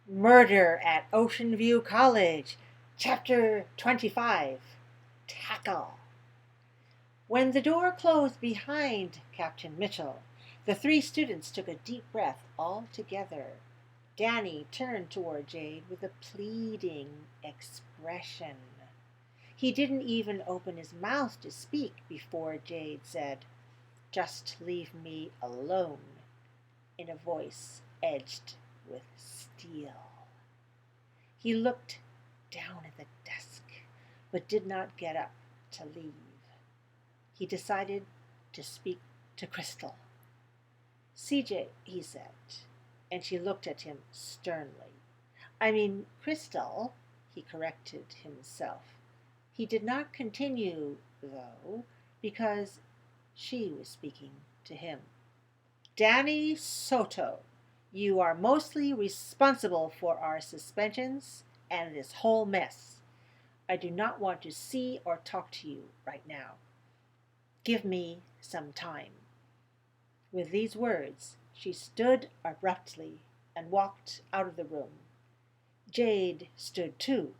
Murder at Ocean View College, Chapter 25. Tackle. When the door closed behind Captain Mitchell, the three students took a deep breath all together. Danny turned toward Jade with a pleading expression. He didn't even open his mouth to speak before Jade said, "Just leave me alone," in a voice edged with steel. He looked down at the desk, but did not get up to leave. He decided to speak to Crystal. "CJ," he said, and she looked at him sternly. Crystal," he corrected himself. He did not continue, though, because she was speaking to him. "Danny Soto, you are mostly responsible for our suspensions and this whole mess. I do not want to see or talk to you right now. Give me some time." With these words, she stood abruptly and walked out of the room. Jade stood too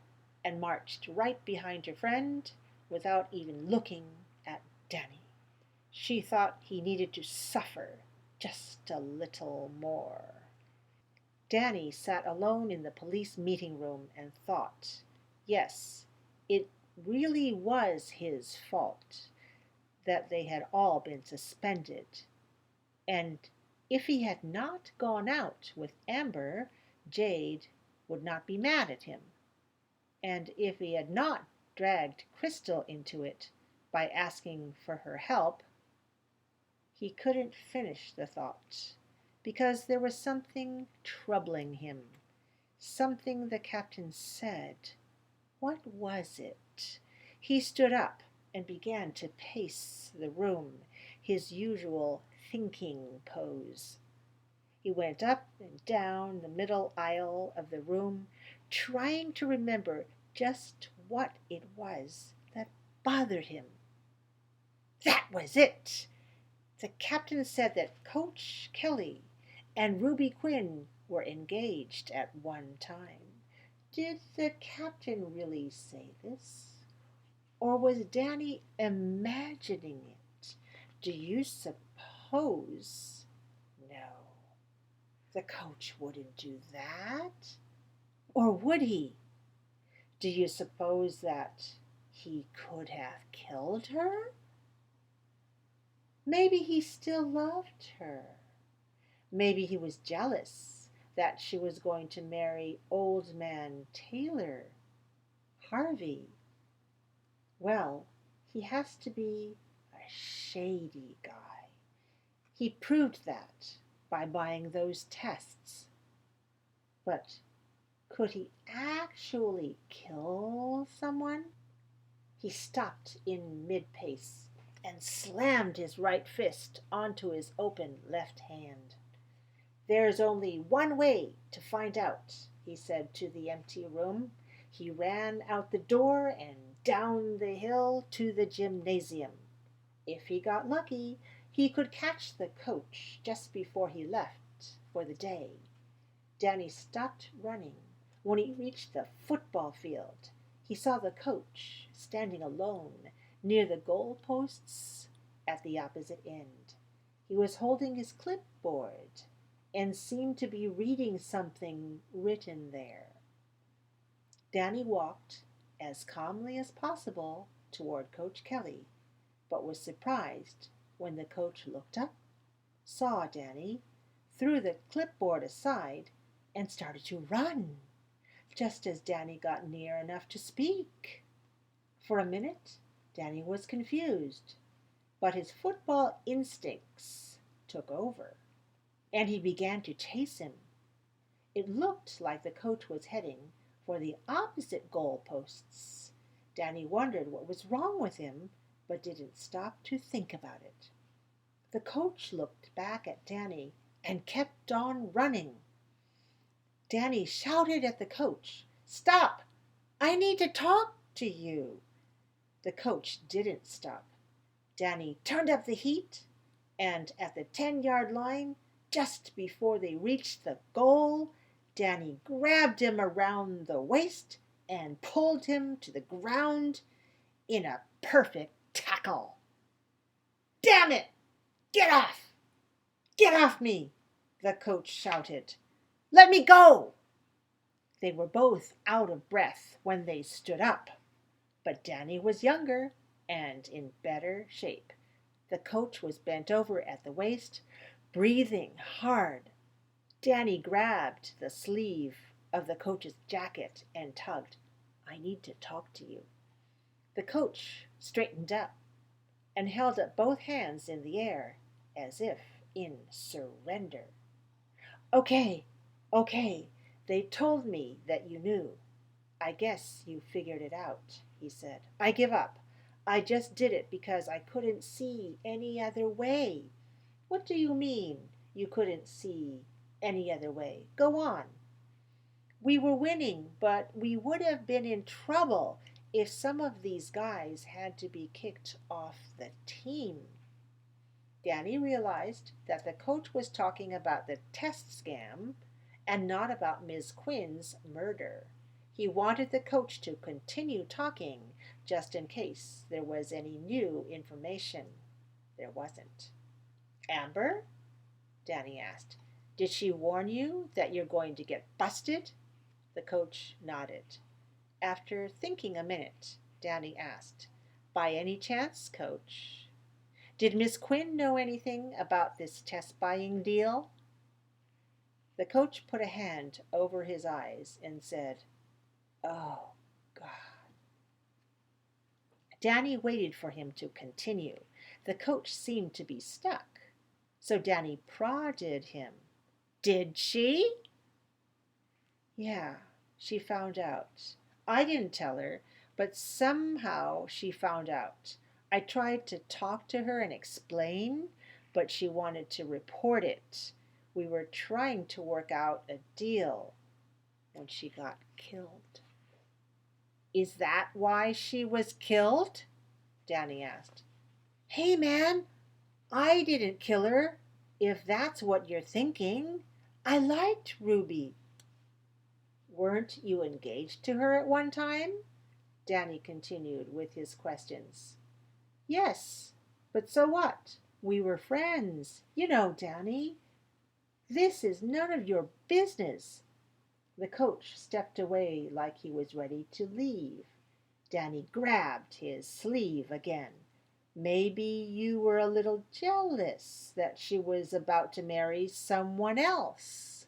and marched right behind her friend without even looking at Danny. She thought he needed to suffer just a little more. Danny sat alone in the police meeting room and thought, yes, it really was his fault that they had all been suspended. And if he had not gone out with Amber, Jade would not be mad at him. And if he had not dragged Crystal into it by asking for her help, he couldn't finish the thought, because there was something troubling him, something the captain said. What was it? He stood up and began to pace the room, his usual thinking pose. He went up and down the middle aisle of the room, trying to remember just what it was that bothered him. That was it! The captain said that Coach Kelly and Ruby Quinn were engaged at one time. Did the captain really say this? Or was Danny imagining it? Do you suppose? No, the coach wouldn't do that. Or would he? Do you suppose that he could have killed her? Maybe he still loved her. Maybe he was jealous that she was going to marry old man Taylor, Harvey. Well, he has to be a shady guy. He proved that by buying those tests. But could he actually kill someone? He stopped in mid-pace and slammed his right fist onto his open left hand. "There's only one way to find out," he said to the empty room. He ran out the door and down the hill to the gymnasium. If he got lucky, he could catch the coach just before he left for the day. Danny stopped running when he reached the football field. He saw the coach standing alone near the goal posts at the opposite end. He was holding his clipboard and seemed to be reading something written there. Danny walked as calmly as possible toward Coach Kelly, but was surprised when the coach looked up, saw Danny, threw the clipboard aside, and started to run, just as Danny got near enough to speak. For a minute, Danny was confused, but his football instincts took over, and he began to chase him. It looked like the coach was heading for the opposite goal posts. Danny wondered what was wrong with him, but didn't stop to think about it. The coach looked back at Danny and kept on running. Danny shouted at the coach, "Stop! I need to talk to you." The coach didn't stop. Danny turned up the heat, and at the 10-yard line, just before they reached the goal, Danny grabbed him around the waist and pulled him to the ground in a perfect tackle. "Damn it! Get off! Get off me!" the coach shouted. "Let me go!" They were both out of breath when they stood up, but Danny was younger and in better shape. The coach was bent over at the waist, breathing hard. Danny grabbed the sleeve of the coach's jacket and tugged. "I need to talk to you." The coach straightened up and held up both hands in the air as if in surrender. "Okay, okay, they told me that you knew. I guess you figured it out," he said. "I give up. I just did it because I couldn't see any other way." "What do you mean, you couldn't see any other way? Go on." "We were winning, but we would have been in trouble if some of these guys had to be kicked off the team." Danny realized that the coach was talking about the test scam and not about Ms. Quinn's murder. He wanted the coach to continue talking just in case there was any new information. There wasn't. "Amber?" Danny asked. "Did she warn you that you're going to get busted?" The coach nodded. After thinking a minute, Danny asked, "By any chance, Coach, did Miss Quinn know anything about this test buying deal?" The coach put a hand over his eyes and said, "Oh, God." Danny waited for him to continue. The coach seemed to be stuck, so Danny prodded him. "Did she?" "Yeah, she found out. I didn't tell her, but somehow she found out. I tried to talk to her and explain, but she wanted to report it. We were trying to work out a deal when she got killed." "Is that why she was killed?" Danny asked. "Hey, man, I didn't kill her, if that's what you're thinking. I liked Ruby." "Weren't you engaged to her at one time?" Danny continued with his questions. "Yes, but so what? We were friends. You know, Danny, this is none of your business." The coach stepped away like he was ready to leave. Danny grabbed his sleeve again. "Maybe you were a little jealous that she was about to marry someone else."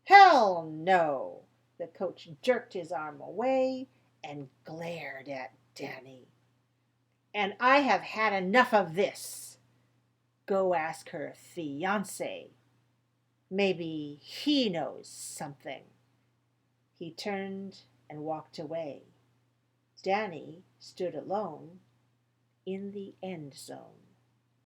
"Hell no!" The coach jerked his arm away and glared at Danny. "And I have had enough of this. Go ask her fiancé. Maybe he knows something." He turned and walked away. Danny stood alone in the end zone.